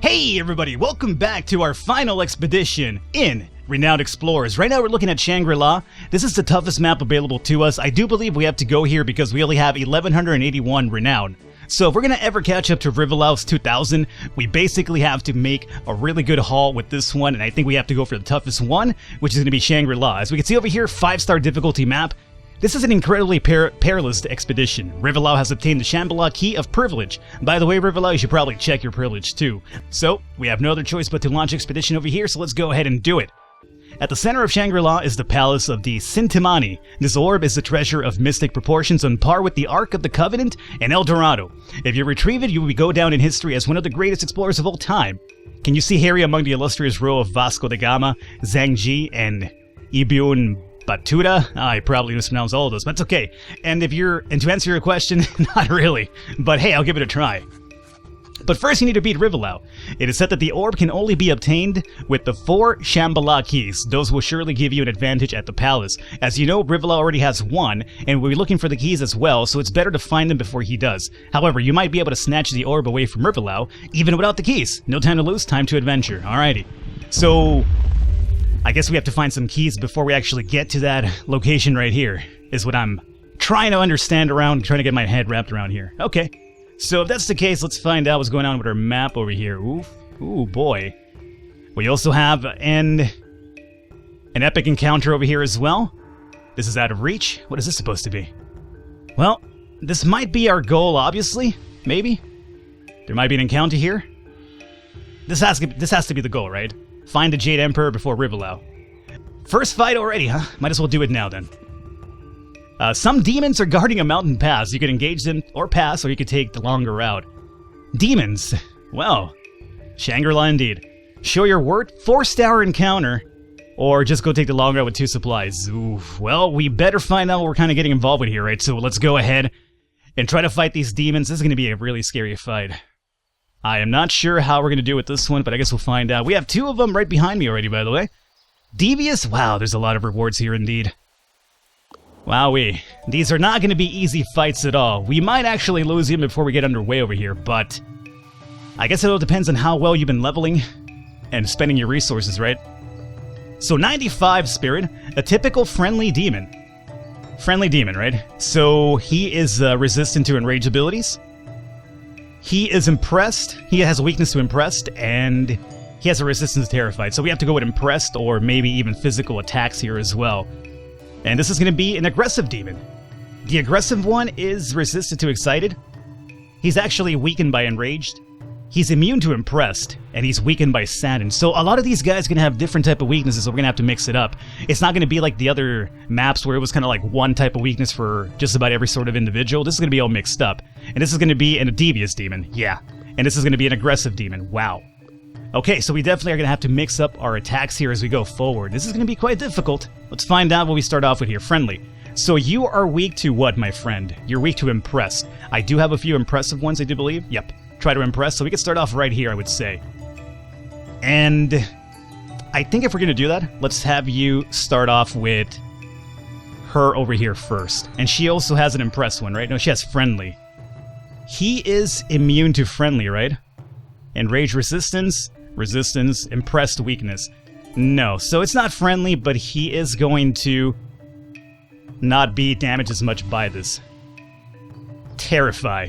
Hey everybody, welcome back to our final expedition in Renowned Explorers. Right now we're looking at Shangri-La. This is the toughest map available to us. I do believe we have to go here because we only have 1181 Renown. So if we're going to ever catch up to Rivalau's 2000, we basically have to make a really good haul with this one, and I think we have to go for the toughest one, which is going to be Shangri-La. As we can see over here, 5-star difficulty map. This is an incredibly perilous expedition. Rivalau has obtained the Shangri-La Key of Privilege. By the way, Rivalau, you should probably check your privilege too. So, we have no other choice but to launch expedition over here, so let's go ahead and do it. At the center of Shangri-La is the Palace of the Sintimani. This orb is the treasure of mystic proportions on par with the Ark of the Covenant and El Dorado. If you retrieve it, you will go down in history as one of the greatest explorers of all time. Can you see Harry among the illustrious row of Vasco da Gama, Zhang Ji, and Ibn Battuta? I probably mispronounced all of those, but it's okay. And to answer your question, not really. But hey, I'll give it a try. But first you need to beat Rivalau. It is said that the orb can only be obtained with the 4 Shangri-La keys. Those will surely give you an advantage at the palace. As you know, Rivalau already has 1, and we'll be looking for the keys as well, so it's better to find them before he does. However, you might be able to snatch the orb away from Rivalau, even without the keys. No time to lose, time to adventure. Alrighty. So, I guess we have to find some keys before we actually get to that location right here, is what I'm trying to understand around, trying to get my head wrapped around here. Okay. So if that's the case, let's find out what's going on with our map over here. Ooh boy. We also have an epic encounter over here as well. This is out of reach. What is this supposed to be? Well, this might be our goal, obviously. Maybe. There might be an encounter here. This has to be the goal, right? Find the Jade Emperor before Rivalau. First fight already, huh? Might as well do it now then. Some demons are guarding a mountain pass. You can engage them or pass, or you could take the longer route. Demons. Well, Shangri-La indeed. Show your worth, 4-star encounter, or just go take the long route with 2 supplies. Oof. Well, we better find out what we're kind of getting involved with here, right? So let's go ahead and try to fight these demons. This is going to be a really scary fight. I am not sure how we're going to do with this one, but I guess we'll find out. We have 2 of them right behind me already, by the way. Devious? Wow, there's a lot of rewards here indeed. Wowee. These are not going to be easy fights at all. We might actually lose him before we get underway over here, but I guess it all depends on how well you've been leveling and spending your resources, right? So 95 Spirit, a typical friendly demon. Friendly demon, right? So he is resistant to enrage abilities. He is impressed. He has a weakness to impressed, and he has a resistance to terrified. So we have to go with impressed or maybe even physical attacks here as well. And this is going to be an aggressive demon. The aggressive one is resistant to excited. He's actually weakened by enraged. He's immune to impressed, and he's weakened by saddened. So a lot of these guys are going to have different type of weaknesses, so we're going to have to mix it up. It's not going to be like the other maps where it was kind of like one type of weakness for just about every sort of individual. This is going to be all mixed up. And this is going to be a devious demon, yeah. And this is going to be an aggressive demon, wow. Okay, so we definitely are going to have to mix up our attacks here as we go forward. This is going to be quite difficult. Let's find out what we start off with here. Friendly. So you are weak to what, my friend? You're weak to impressed. I do have a few impressive ones, I do believe. Yep. Try to impress. So we can start off right here, I would say. And I think if we're going to do that, let's have you start off with her over here first. And she also has an impressed one, right? No, she has friendly. He is immune to friendly, right? Enrage resistance. Resistance, impressed weakness. No, so it's not friendly, but he is going to not be damaged as much by this. Terrify.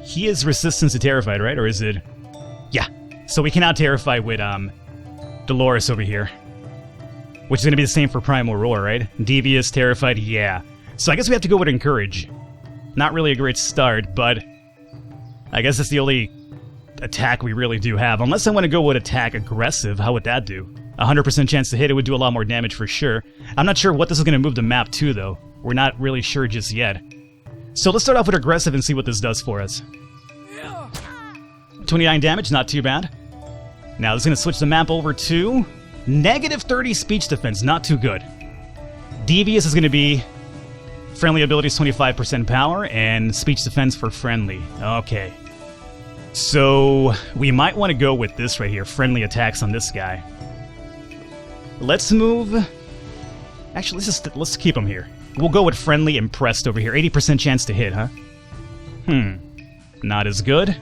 He is resistant to terrified, right? Or is it? Yeah. So we cannot terrify with Dolores over here. Which is going to be the same for Primal Roar, right? Devious, terrified, yeah. So I guess we have to go with encourage. Not really a great start, but I guess that's the only attack we really do have. Unless I want to go with attack aggressive, how would that do? 100% chance to hit, it would do a lot more damage for sure. I'm not sure what this is going to move the map to, though. We're not really sure just yet. So let's start off with aggressive and see what this does for us. 29 damage, not too bad. Now this is going to switch the map over to negative 30 speech defense, not too good. Devious is going to be friendly abilities 25% power and speech defense for friendly. Okay. So we might want to go with this right here, friendly attacks on this guy. Let's move. Actually, let's keep him here. We'll go with friendly impressed over here. 80% chance to hit, huh? Not as good.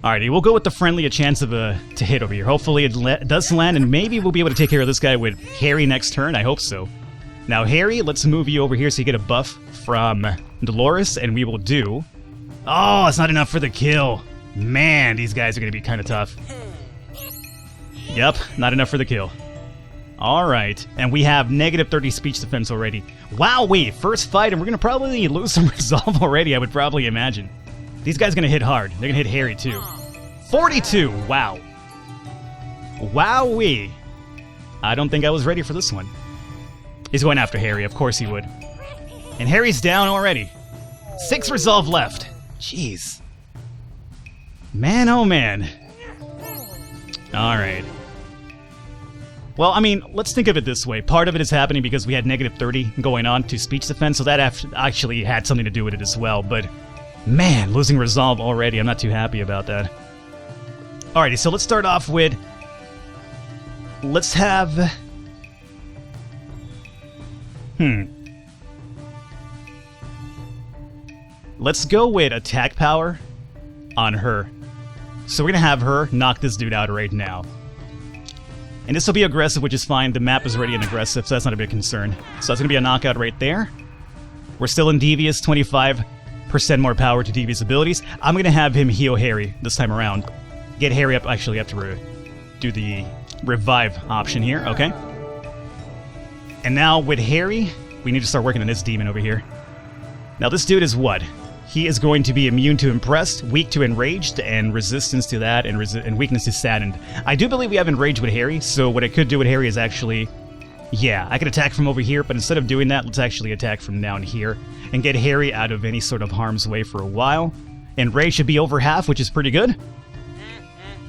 Alrighty, we'll go with the friendly a chance of to hit over here. Hopefully it does land, and maybe we'll be able to take care of this guy with Harry next turn. I hope so. Now, Harry, let's move you over here so you get a buff from Dolores, and we will do... Oh, it's not enough for the kill. Man, these guys are going to be kind of tough. Yep, not enough for the kill. Alright, and we have negative 30 speech defense already. Wow, wait, first fight, and we're going to probably lose some resolve already, I would probably imagine. These guys are going to hit hard. They're going to hit Harry, too. 42! Wow. Wowee. I don't think I was ready for this one. He's going after Harry. Of course he would. And Harry's down already. 6 resolve left. Jeez. Man, oh man. Alright. Well, I mean, let's think of it this way. Part of it is happening because we had negative 30 going on to speech defense, so that actually had something to do with it as well, but... Man, losing resolve already. I'm not too happy about that. Alrighty, so let's start off with... Let's have... Let's go with attack power on her. So we're going to have her knock this dude out right now. And this will be aggressive, which is fine. The map is already an aggressive, so that's not a big concern. So that's going to be a knockout right there. We're still in Devious, 25% more power to Devious abilities. I'm going to have him heal Harry this time around. Get Harry up. Actually, you have to do the revive option here, okay? And now with Harry, we need to start working on this demon over here. Now this dude is what? He is going to be immune to Impressed, weak to Enraged, and resistance to that, and weakness to Saddened. I do believe we have Enraged with Harry, so what I could do with Harry is actually... Yeah, I could attack from over here, but instead of doing that, let's actually attack from down here and get Harry out of any sort of harm's way for a while. Enraged should be over half, which is pretty good.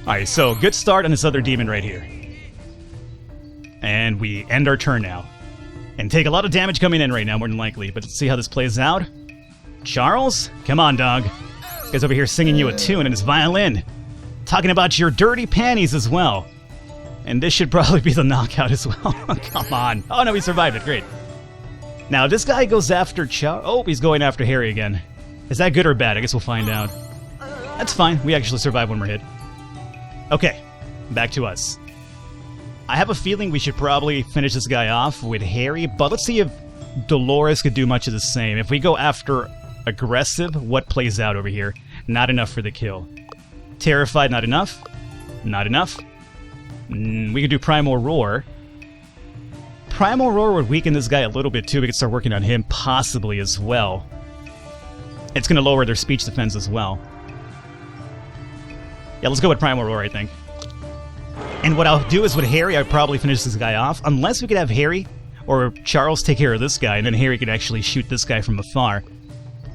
Alright, so good start on this other demon right here. And we end our turn now. And take a lot of damage coming in right now, more than likely, but let's see how this plays out. Charles? Come on, dog. This guy's over here singing you a tune in his violin. Talking about your dirty panties as well. And this should probably be the knockout as well. Come on. Oh no, he survived it. Great. Now, this guy goes after Charles. Oh, he's going after Harry again. Is that good or bad? I guess we'll find out. That's fine. We actually survive when we're hit. Okay. Back to us. I have a feeling we should probably finish this guy off with Harry, but let's see if Dolores could do much of the same. If we go after aggressive, what plays out over here? Not enough for the kill. Terrified, not enough. Not enough. We could do Primal Roar. Primal Roar would weaken this guy a little bit too. We could start working on him possibly as well. It's going to lower their speech defense as well. Yeah, let's go with Primal Roar, I think. And what I'll do is with Harry, I'll probably finish this guy off. Unless we could have Harry or Charles take care of this guy, and then Harry could actually shoot this guy from afar.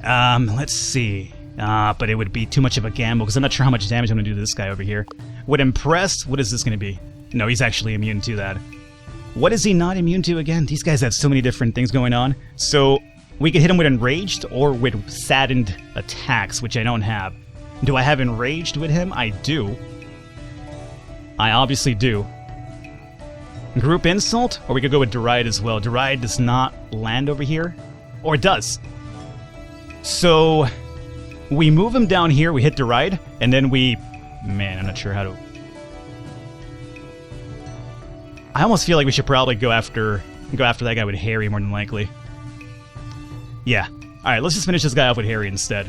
Let's see. But it would be too much of a gamble, because I'm not sure how much damage I'm going to do to this guy over here. With Impressed, what is this going to be? No, he's actually immune to that. What is he not immune to again? These guys have so many different things going on. So, we could hit him with Enraged, or with Saddened attacks, which I don't have. Do I have Enraged with him? I do. I obviously do. Group Insult, or we could go with Deride as well. Deride does not land over here. Or it does. So, we move him down here, we hit Deride, and then we... Man, I'm not sure how to... I almost feel like we should probably go after that guy with Harry, more than likely. Yeah. Alright, let's just finish this guy off with Harry instead.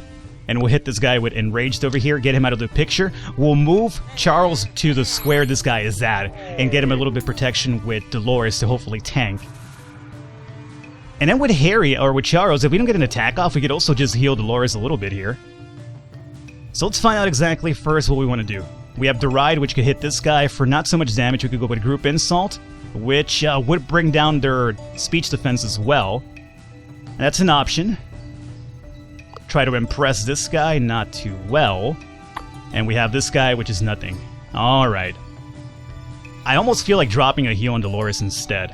And we'll hit this guy with Enraged over here, get him out of the picture. We'll move Charles to the square this guy is at, and get him a little bit of protection with Dolores to hopefully tank. And then with Harry, or with Charles, if we don't get an attack off, we could also just heal Dolores a little bit here. So let's find out exactly first what we want to do. We have Deride, which could hit this guy for not so much damage. We could go with Group Insult, which would bring down their speech defense as well. And that's an option. Try to impress this guy, not too well. And we have this guy, which is nothing. Alright. I almost feel like dropping a heal on Dolores instead.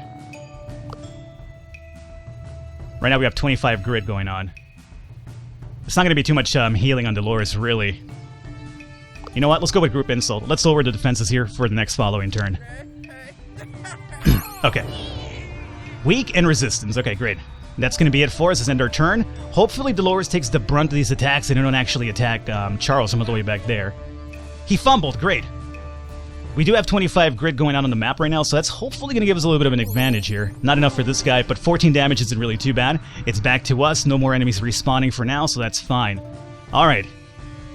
Right now we have 25 grid going on. It's not going to be too much healing on Dolores, really. You know what? Let's go with Group Insult. Let's lower the defenses here for the next following turn. Okay. Weak and Resistance. Okay, great. That's going to be it for us. Let's end our turn. Hopefully Dolores takes the brunt of these attacks and they don't actually attack Charles from all the way back there. He fumbled, great. We do have 25 grid going on the map right now, so that's hopefully going to give us a little bit of an advantage here. Not enough for this guy, but 14 damage isn't really too bad. It's back to us, no more enemies respawning for now, so that's fine. Alright,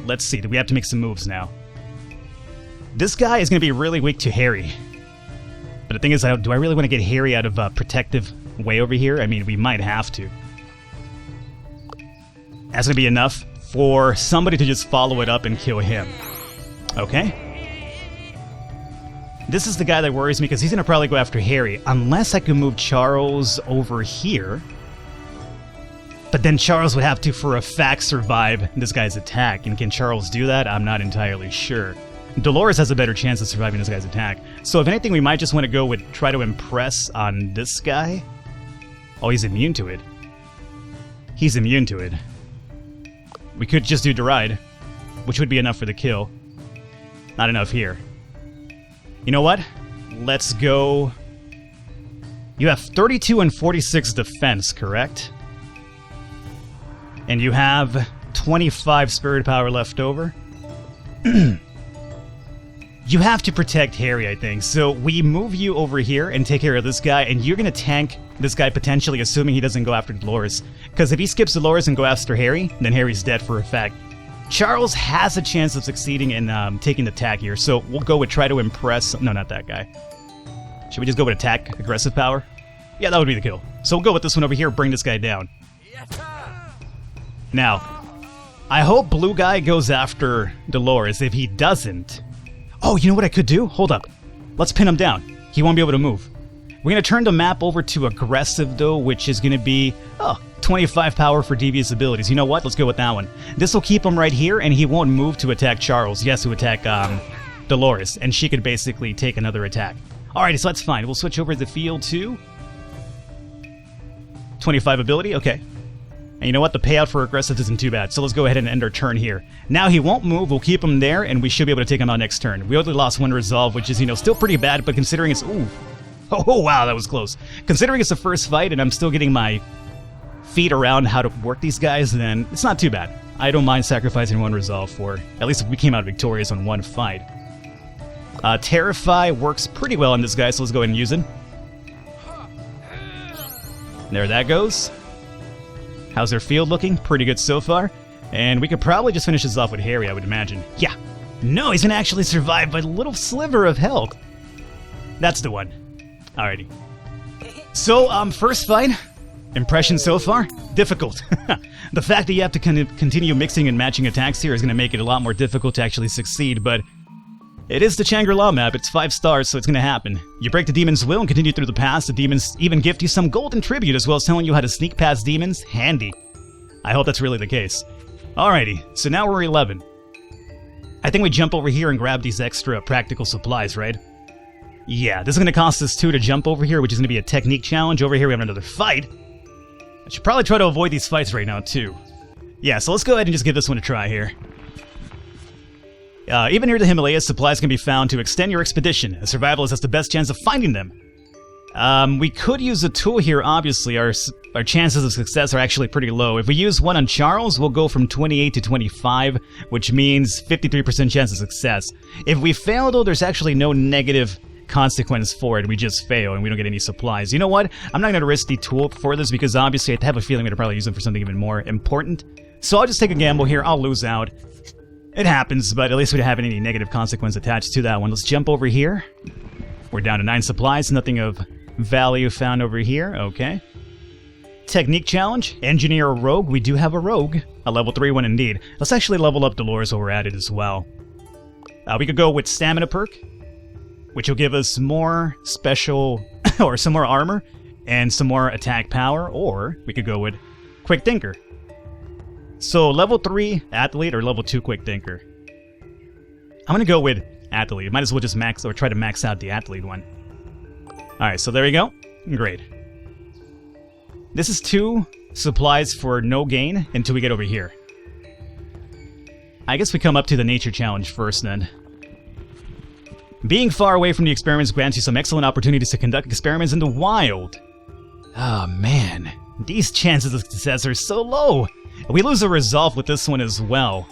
let's see, do we have to make some moves now? This guy is going to be really weak to Harry. But the thing is, do I really want to get Harry out of protective way over here? I mean, we might have to. That's going to be enough for somebody to just follow it up and kill him. Okay. This is the guy that worries me because he's going to probably go after Harry. Unless I can move Charles over here. But then Charles would have to, for a fact, survive this guy's attack. And can Charles do that? I'm not entirely sure. Dolores has a better chance of surviving this guy's attack. So if anything, we might just want to go with try to impress on this guy. Oh, he's immune to it. He's immune to it. We could just do Deride, which would be enough for the kill. Not enough here. You know what? Let's go... You have 32 and 46 defense, correct? And you have 25 spirit power left over. You have to protect Harry, I think. So we move you over here and take care of this guy, and you're going to tank this guy potentially, assuming he doesn't go after Dolores. Because if he skips Dolores and go after Harry, then Harry's dead for a fact. Charles has a chance of succeeding in taking the attack here, so we'll go with try to impress... No, not that guy. Should we just go with attack, aggressive power? Yeah, that would be the kill. So we'll go with this one over here, bring this guy down. Now, I hope blue guy goes after Dolores. If he doesn't... Oh, you know what I could do? Hold up. Let's pin him down. He won't be able to move. We're going to turn the map over to aggressive, though, which is going to be... 25 power for devious abilities. You know what? Let's go with that one. This will keep him right here, and he won't move to attack Charles. Yes, to attack Dolores, and she could basically take another attack. Alrighty, so that's fine. We'll switch over the field to 25 ability. Okay. And you know what? The payout for aggressive isn't too bad, so let's go ahead and end our turn here. Now he won't move. We'll keep him there, and we should be able to take him out next turn. We only lost one resolve, which is, still pretty bad, but considering it's... Ooh. Oh, wow, that was close. Considering it's the first fight, and I'm still getting my feet around how to work these guys, then it's not too bad. I don't mind sacrificing one resolve for... At least we came out victorious on one fight. Terrify works pretty well on this guy, so let's go ahead and use it. There that goes. How's their field looking? Pretty good so far. And we could probably just finish this off with Harry, I would imagine. Yeah. No, he's gonna actually survive by a little sliver of health. That's the one. Alrighty. So, first fight. Impression so far? Difficult. The fact that you have to continue mixing and matching attacks here is going to make it a lot more difficult to actually succeed, but it is the Shangri-La map. It's 5 stars, so it's going to happen. You break the demon's will and continue through the past. The demons even gift you some golden tribute as well as telling you how to sneak past demons. Handy. I hope that's really the case. Alrighty, so now we're 11. I think we jump over here and grab these extra practical supplies, right? Yeah, this is going to cost us 2 to jump over here, which is going to be a technique challenge. Over here we have another fight. I should probably try to avoid these fights right now, too. Yeah, so let's go ahead and just give this one a try here. Even near the Himalayas, supplies can be found to extend your expedition. A survivalist has the best chance of finding them. We could use a tool here, obviously. Our chances of success are actually pretty low. If we use one on Charles, we'll go from 28 to 25, which means 53% chance of success. If we fail, though, there's actually no negative consequence for it. We just fail and we don't get any supplies. You know what? I'm not going to risk the tool for this because obviously I have a feeling I'm going to probably use them for something even more important. So I'll just take a gamble here. I'll lose out. It happens, but at least we don't have any negative consequence attached to that one. Let's jump over here. We're down to 9 supplies. Nothing of value found over here. Okay. Technique challenge. Engineer a rogue. We do have a rogue. A level 3 one indeed. Let's actually level up Dolores while we're at it as well. We could go with stamina perk, which will give us more special, or some more armor, and some more attack power, or we could go with Quick Thinker. So, level 3 Athlete, or level 2 Quick Thinker. I'm gonna go with Athlete. Might as well just max, or try to max out the Athlete one. Alright, so there we go. Great. This is 2 supplies for no gain until we get over here. I guess we come up to the nature challenge first, then. Being far away from the experiments grants you some excellent opportunities to conduct experiments in the wild. Oh man, these chances of success are so low. We lose a resolve with this one as well.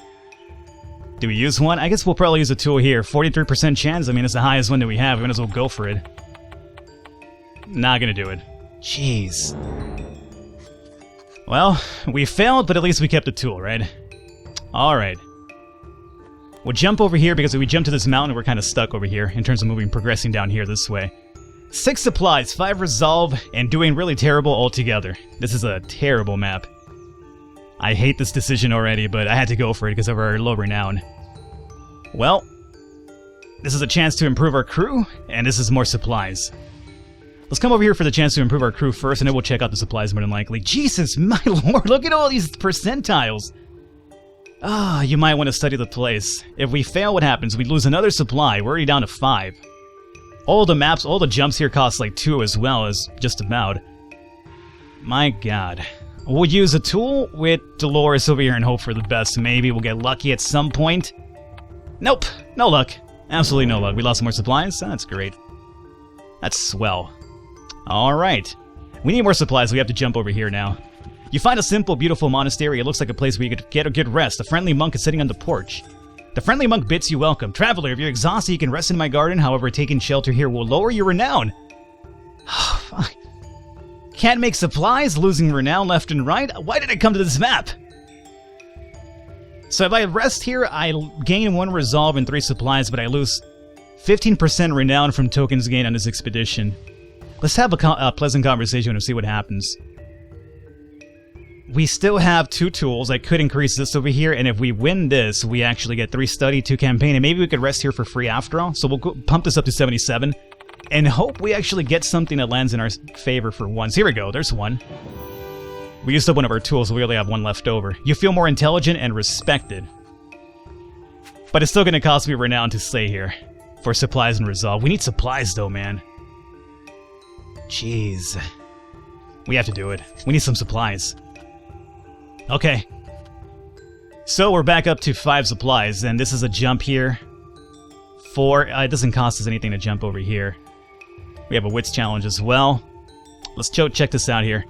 Do we use one? I guess we'll probably use a tool here. 43% chance. I mean, it's the highest one that we have. We might as well go for it. Not gonna do it. Jeez. Well, we failed, but at least we kept the tool, right? Alright. We'll jump over here because if we jump to this mountain, we're kind of stuck over here in terms of progressing down here this way. 6 supplies, 5 resolve, and doing really terrible altogether. This is a terrible map. I hate this decision already, but I had to go for it because of our low renown. Well, this is a chance to improve our crew, and this is more supplies. Let's come over here for the chance to improve our crew first, and then we'll check out the supplies more than likely. Jesus, my lord, look at all these percentiles! Ah, you might want to study the place. If we fail, what happens? We lose another supply. We're already down to 5. All the maps, all the jumps here cost like 2 as well, as just about. My god. We'll use a tool with Dolores over here and hope for the best. Maybe we'll get lucky at some point. Nope, no luck. Absolutely no luck. We lost more supplies? That's great. That's swell. Alright. We need more supplies, so we have to jump over here now. You find a simple, beautiful monastery. It looks like a place where you could get a good rest. A friendly monk is sitting on the porch. The friendly monk bids you welcome. Traveler, if you're exhausted, you can rest in my garden. However, taking shelter here will lower your renown. Fuck. Can't make supplies, losing renown left and right? Why did I come to this map? So if I rest here, I gain 1 resolve and 3 supplies, but I lose 15% renown from tokens gained on this expedition. Let's have a pleasant conversation and see what happens. We still have 2 tools. I could increase this over here, and if we win this, we actually get 3 study, 2 campaign, and maybe we could rest here for free after all. So we'll pump this up to 77. And hope we actually get something that lands in our favor for once. Here we go, there's 1. We used up one of our tools, so we only have 1 left over. You feel more intelligent and respected. But it's still going to cost me renown to stay here. For supplies and resolve. We need supplies though, man. Jeez. We have to do it. We need some supplies. Okay. So we're back up to 5 supplies, and this is a jump here. 4. It doesn't cost us anything to jump over here. We have a wits challenge as well. Let's check this out here.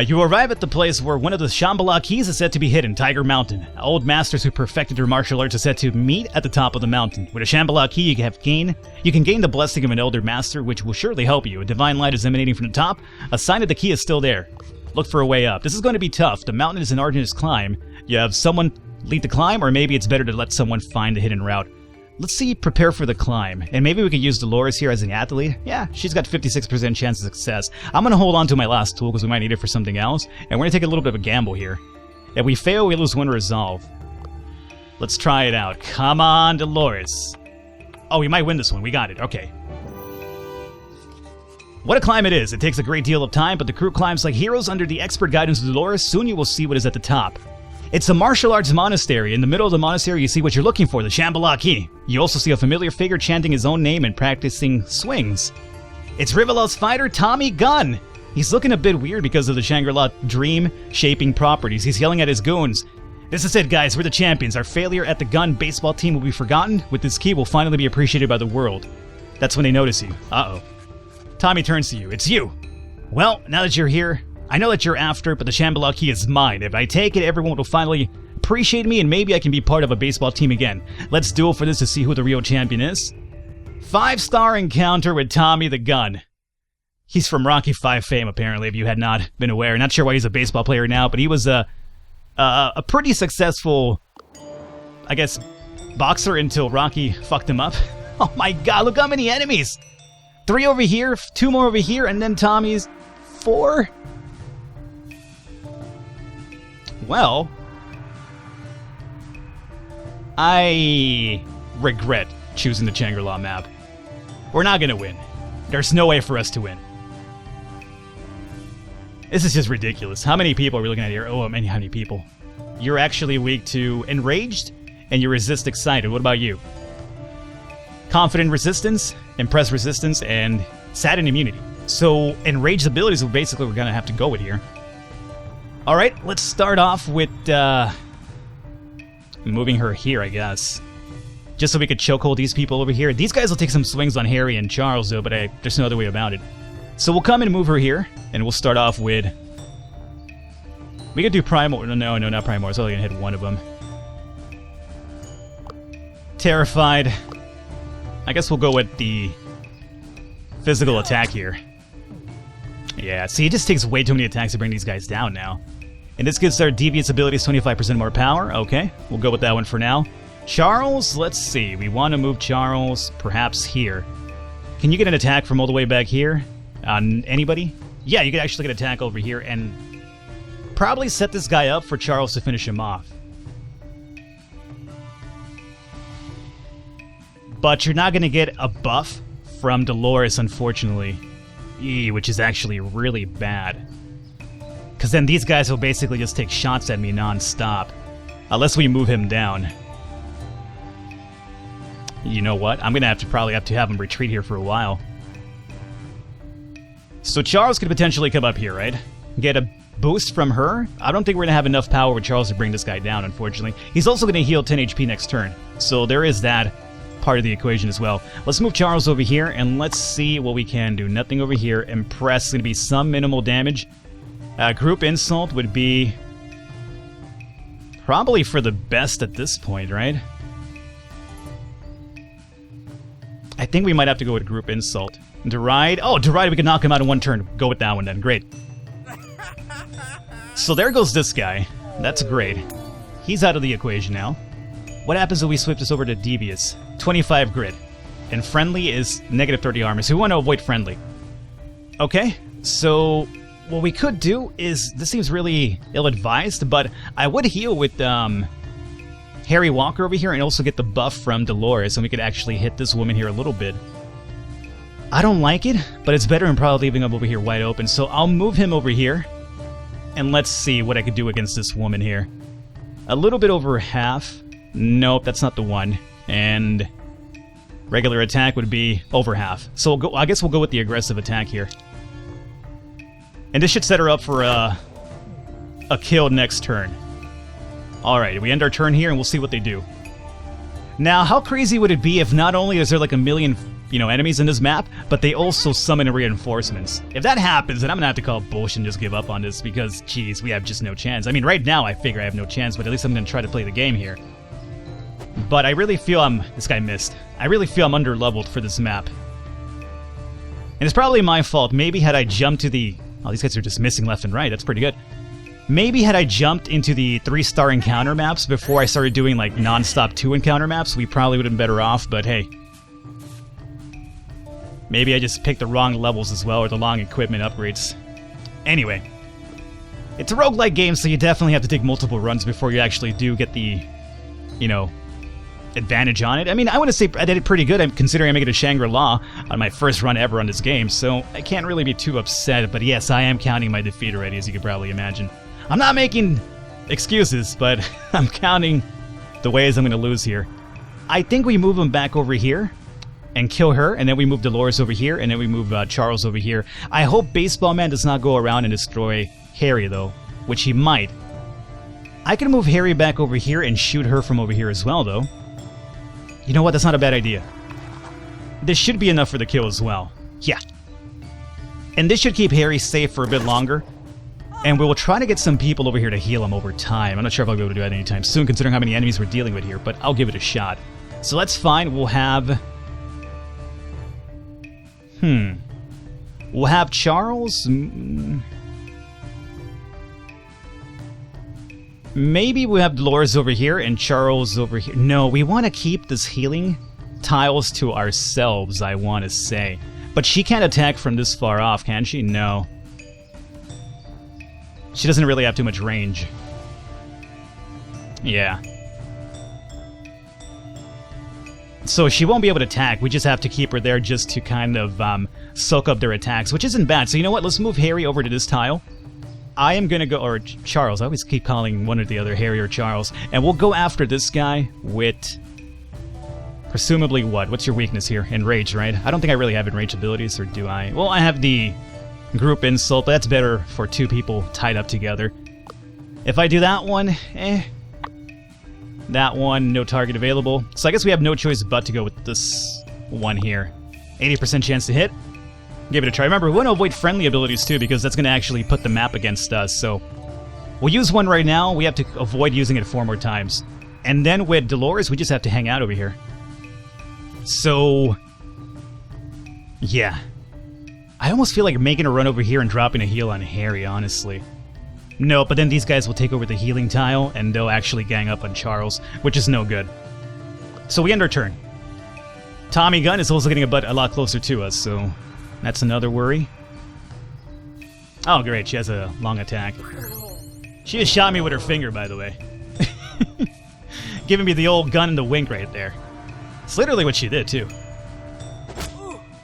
You arrive at the place where one of the Shangri-La keys is said to be hidden, Tiger Mountain. Old masters who perfected their martial arts are said to meet at the top of the mountain. With a Shangri-La key, you can gain the blessing of an elder master, which will surely help you. A divine light is emanating from the top. A sign that the key is still there. Look for a way up. This is going to be tough. The mountain is an arduous climb. You have someone lead the climb, or maybe it's better to let someone find the hidden route. Let's see, prepare for the climb. And maybe we could use Dolores here as an athlete. Yeah, she's got 56% chance of success. I'm going to hold on to my last tool because we might need it for something else. And we're going to take a little bit of a gamble here. If we fail, we lose 1 resolve. Let's try it out. Come on, Dolores. Oh, we might win this one. We got it. Okay. What a climb it is. It takes a great deal of time, but the crew climbs like heroes under the expert guidance of Dolores. Soon you will see what is at the top. It's a martial arts monastery. In the middle of the monastery, you see what you're looking for, the Shangri-La key. You also see a familiar figure chanting his own name and practicing swings. It's Rivela's fighter, Tommy Gunn. He's looking a bit weird because of the Shangri-La dream-shaping properties. He's yelling at his goons. This is it, guys. We're the champions. Our failure at the gun baseball team will be forgotten. With this key, we'll finally be appreciated by the world. That's when they notice you. Uh-oh. Tommy turns to you. It's you. Well, now that you're here, I know that you're after, but the Shangri-La key is mine. If I take it, everyone will finally appreciate me, and maybe I can be part of a baseball team again. Let's duel for this to see who the real champion is. 5-star encounter with Tommy the Gun. He's from Rocky V fame, apparently, if you had not been aware. Not sure why he's a baseball player now, but he was a pretty successful, I guess, boxer until Rocky fucked him up. Oh my god, look how many enemies! 3 over here, 2 more over here, and then Tommy's 4? Well, I regret choosing the Shangri-La map. We're not gonna win. There's no way for us to win. This is just ridiculous. How many people are we looking at here? Oh, how many people? You're actually weak to Enraged, and you resist Excited. What about you? Confident Resistance, Impressed Resistance, and Saddened Immunity. So, Enraged abilities are basically we're gonna have to go with here. Alright, let's start off with, moving her here, I guess. Just so we could chokehold these people over here. These guys will take some swings on Harry and Charles, though, but there's no other way about it. So we'll come and move her here, and we'll start off with... We could do Primor. No, not Primor. It's only gonna hit one of them. terrified. I guess we'll go with the physical attack here. Yeah, see, it just takes way too many attacks to bring these guys down now. And this gives our devious abilities 25% more power. Okay, we'll go with that one for now. Charles, let's see. We want to move Charles perhaps here. Can you get an attack from all the way back here? Anybody? Yeah, you can actually get an attack over here and probably set this guy up for Charles to finish him off. But you're not going to get a buff from Dolores, unfortunately. Which is actually really bad. Because then these guys will basically just take shots at me non-stop. Unless we move him down. You know what? I'm going to probably have to have him retreat here for a while. So Charles could potentially come up here, right? Get a boost from her. I don't think we're going to have enough power with Charles to bring this guy down, unfortunately. He's also going to heal 10 HP next turn. So there is that part of the equation as well. Let's move Charles over here and let's see what we can do. Nothing over here. Impress is going to be some minimal damage. Group insult would be probably for the best at this point, right? I think we might have to go with group insult. Deride. Oh, Deride, we can knock him out in one turn. Go with that one then. Great. So there goes this guy. That's great. He's out of the equation now. What happens if we switch this over to Devious? 25 grit. And friendly is negative 30 armor, so we want to avoid friendly. Okay, so what we could do is, this seems really ill-advised, but I would heal with Harry Walker over here and also get the buff from Dolores, and we could actually hit this woman here a little bit. I don't like it, but it's better than probably leaving him over here wide open, so I'll move him over here, and let's see what I could do against this woman here. A little bit over half. Nope, that's not the one. And regular attack would be over half. So I guess we'll go with the aggressive attack here. And this should set her up for a kill next turn. Alright, we end our turn here and we'll see what they do. Now, how crazy would it be if not only is there like a million, enemies in this map, but they also summon reinforcements? If that happens, then I'm gonna have to call bullshit and just give up on this because, geez, we have just no chance. I mean, right now I figure I have no chance, but at least I'm gonna try to play the game here. But I really feel this guy missed. I really feel I'm under-leveled for this map. And it's probably my fault. Maybe had I jumped to the... Oh, these guys are just missing left and right. That's pretty good. Maybe had I jumped into the 3-star encounter maps before I started doing, like, non-stop 2 encounter maps, we probably would have been better off, but hey. Maybe I just picked the wrong levels as well, or the wrong equipment upgrades. Anyway. It's a roguelike game, so you definitely have to take multiple runs before you actually do get the, advantage on it. I mean, I want to say I did it pretty good, considering I made it to Shangri-La on my first run ever on this game, so I can't really be too upset, but yes, I am counting my defeat already, as you can probably imagine. I'm not making excuses, but I'm counting the ways I'm going to lose here. I think we move him back over here and kill her, and then we move Dolores over here, and then we move Charles over here. I hope Baseball Man does not go around and destroy Harry, though, which he might. I can move Harry back over here and shoot her from over here as well, though. You know what? That's not a bad idea. This should be enough for the kill as well. Yeah. And this should keep Harry safe for a bit longer. And we will try to get some people over here to heal him over time. I'm not sure if I'll be able to do that anytime soon, considering how many enemies we're dealing with here, but I'll give it a shot. So that's fine. We'll have... We'll have Charles... Maybe we have Dolores over here and Charles over here. No, we want to keep this healing tiles to ourselves, I want to say. But she can't attack from this far off, can she? No. She doesn't really have too much range. Yeah. So she won't be able to attack. We just have to keep her there just to kind of soak up their attacks, which isn't bad. So you know what? Let's move Harry over to this tile. I am going to go, or Charles, I always keep calling one or the other Harry or Charles, and we'll go after this guy with, presumably what? What's your weakness here? Enrage, right? I don't think I really have enrage abilities, or do I? Well, I have the group insult, but that's better for 2 people tied up together. If I do that one, That one, no target available. So I guess we have no choice but to go with this one here. 80% chance to hit. Give it a try. Remember, we want to avoid friendly abilities too, because that's going to actually put the map against us, so... We'll use one right now. We have to avoid using it 4 more times. And then with Dolores, we just have to hang out over here. So, yeah. I almost feel like making a run over here and dropping a heal on Harry, honestly. No, but then these guys will take over the healing tile, and they'll actually gang up on Charles, which is no good. So we end our turn. Tommy Gun is also getting a lot closer to us, so that's another worry. Oh, great, she has a long attack. She just shot me with her finger, by the way. Giving me the old gun in the wink right there. It's literally what she did, too.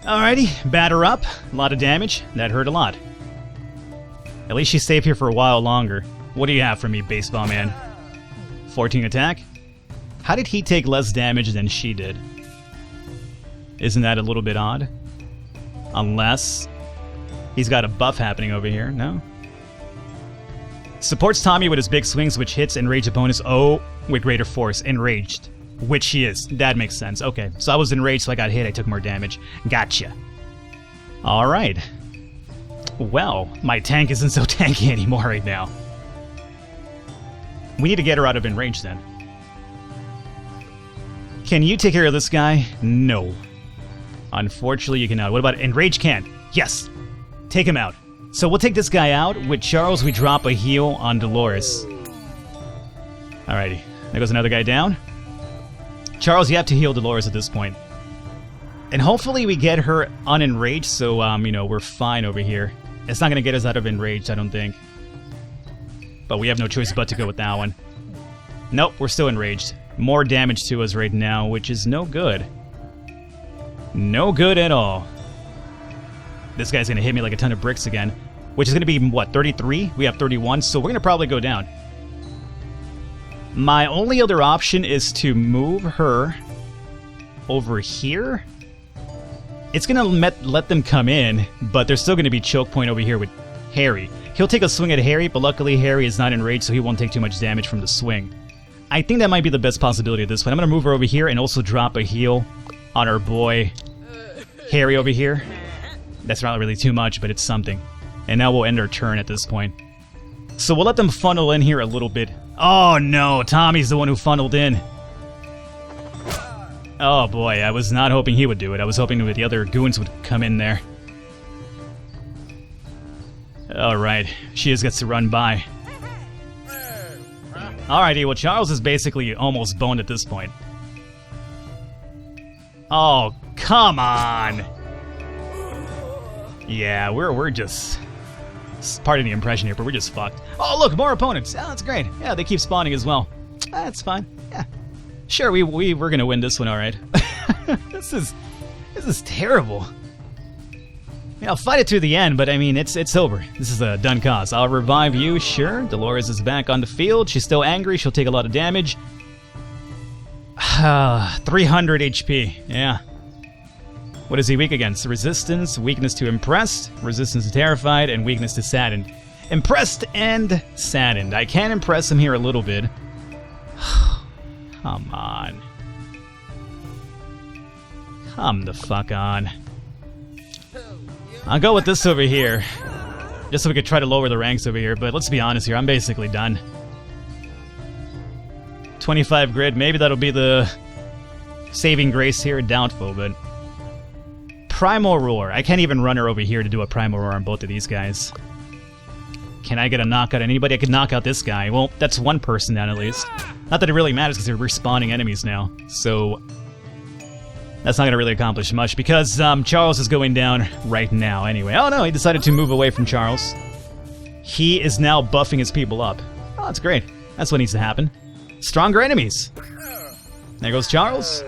Alrighty, batter up. A lot of damage. That hurt a lot. At least she's safe here for a while longer. What do you have for me, baseball man? 14 attack? How did he take less damage than she did? Isn't that a little bit odd? Unless he's got a buff happening over here, no? Supports Tommy with his big swings, which hits enraged opponents. Oh, with greater force. Enraged. Which he is. That makes sense. Okay, so I was enraged, so I got hit. I took more damage. Gotcha. Alright. Well, my tank isn't so tanky anymore right now. We need to get her out of enraged then. Can you take care of this guy? No. Unfortunately, you cannot. What about enraged can? Yes. Take him out. So we'll take this guy out. With Charles, we drop a heal on Dolores. Alrighty. There goes another guy down. Charles, you have to heal Dolores at this point. And hopefully we get her unenraged, so, you know, we're fine over here. It's not going to get us out of enraged, I don't think. But we have no choice but to go with that one. Nope, we're still enraged. More damage to us right now, which is no good. No good at all. This guy's going to hit me like a ton of bricks again. Which is going to be, what, 33? We have 31, so we're going to probably go down. My only other option is to move her over here. It's going to let them come in, but there's still going to be choke point over here with Harry. He'll take a swing at Harry, but luckily Harry is not enraged, so he won't take too much damage from the swing. I think that might be the best possibility of this one. I'm going to move her over here and also drop a heal on our boy Harry over here. That's not really too much, but it's something. And now we'll end our turn at this point. So we'll let them funnel in here a little bit. Oh no, Tommy's the one who funneled in. Oh boy, I was not hoping he would do it. I was hoping that the other goons would come in there. Alright, she just gets to run by. Alrighty, well Charles is basically almost boned at this point. Oh, come on! Yeah, we're just... Pardon the impression here, but we're just fucked. Oh, look, more opponents. Oh, that's great. Yeah, they keep spawning as well. That's fine. Yeah. Sure, we're gonna win this one, alright. This is terrible. Yeah, I'll fight it to the end, but I mean, it's over. This is a done cause. I'll revive you, sure. Dolores is back on the field. She's still angry. She'll take a lot of damage. 300 HP. Yeah. What is he weak against? Resistance, weakness to impressed, resistance to terrified, and weakness to saddened. Impressed and saddened. I can impress him here a little bit. Come on. Come the fuck on. I'll go with this over here. Just so we could try to lower the ranks over here, but let's be honest here, I'm basically done. 25 grid, maybe that'll be the saving grace here, doubtful, but... Primal Roar. I can't even run her over here to do a Primal Roar on both of these guys. Can I get a knockout on anybody? I could knock out this guy. Well, that's one person down at least. Not that it really matters because they're respawning enemies now. So, that's not going to really accomplish much because Charles is going down right now anyway. Oh no, he decided to move away from Charles. He is now buffing his people up. Oh, that's great. That's what needs to happen. Stronger enemies. There goes Charles.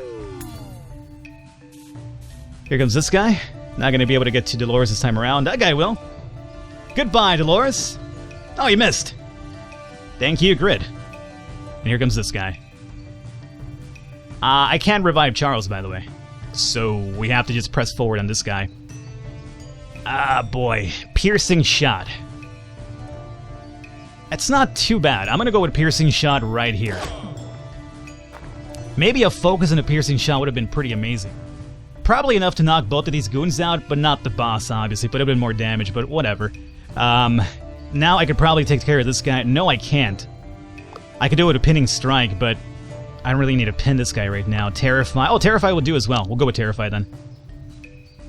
Here comes this guy. Not going to be able to get to Dolores this time around. That guy will. Goodbye, Dolores. Oh, you missed. Thank you, Grid. And here comes this guy. I can revive Charles, by the way. So we have to just press forward on this guy. Ah, boy. Piercing shot. That's not too bad. I'm going to go with piercing shot right here. Maybe a focus and a piercing shot would have been pretty amazing. Probably enough to knock both of these goons out, but not the boss, obviously. But it would have been more damage, but whatever. Now I could probably take care of this guy. No, I can't. I could do it with a pinning strike, but I don't really need to pin this guy right now. Terrify. Oh, Terrify will do as well. We'll go with Terrify then.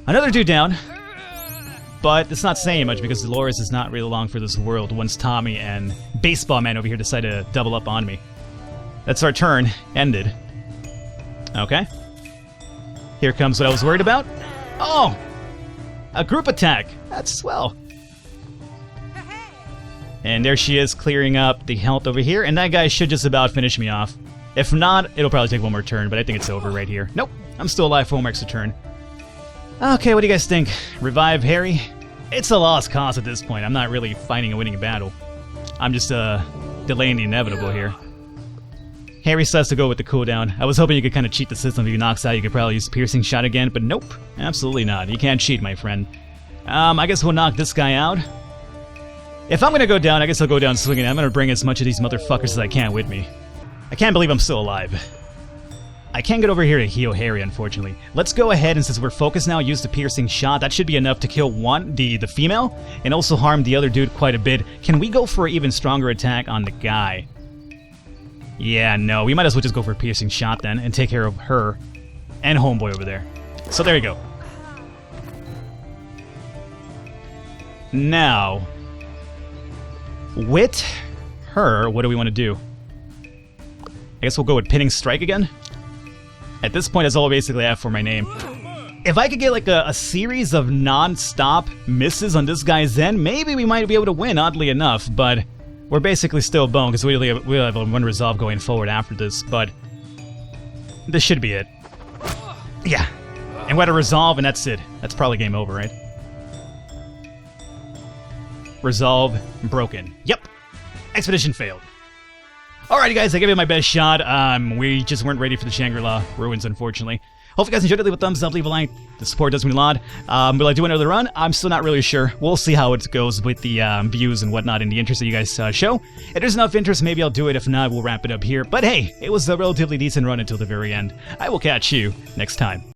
Another dude down. But it's not saying much because Dolores is not really long for this world once Tommy and Baseball Man over here decide to double up on me. That's our turn. Ended. Okay. Here comes what I was worried about. Oh! A group attack. That's swell. And there she is clearing up the health over here. And that guy should just about finish me off. If not, it'll probably take one more turn, but I think it's over right here. Nope. I'm still alive for one more extra turn. Okay, what do you guys think? Revive Harry? It's a lost cause at this point. I'm not really fighting and winning a battle. I'm just delaying the inevitable here. Harry says to go with the cooldown. I was hoping you could kind of cheat the system. If he knocks out, you could probably use Piercing Shot again, but nope. Absolutely not. You can't cheat, my friend. I guess we'll knock this guy out. If I'm gonna go down, I guess I'll go down swinging. I'm gonna bring as much of these motherfuckers as I can with me. I can't believe I'm still alive. I can't get over here to heal Harry, unfortunately. Let's go ahead and since we're focused now, use the Piercing Shot. That should be enough to kill the female and also harm the other dude quite a bit. Can we go for an even stronger attack on the guy? Yeah, no. We might as well just go for a Piercing Shot then and take care of her and Homeboy over there. So there you go. Now, with her, what do we want to do? I guess we'll go with Pinning Strike again. At this point, that's all I basically have for my name. If I could get like a series of non-stop misses on this guy's end, maybe we might be able to win, oddly enough, but we're basically still boned because we'll have one resolve going forward after this, but this should be it. Yeah. And we had a resolve, and that's it. That's probably game over, right? Resolve broken. Yep. Expedition failed. Alrighty guys, I gave it my best shot. We just weren't ready for the Shangri-La ruins, unfortunately. Hope you guys enjoyed it. Leave a thumbs up, leave a like. The support does mean a lot. Will I do another run? I'm still not really sure. We'll see how it goes with the views and whatnot in the interest that you guys show. If there's enough interest, maybe I'll do it. If not, we'll wrap it up here. But hey, it was a relatively decent run until the very end. I will catch you next time.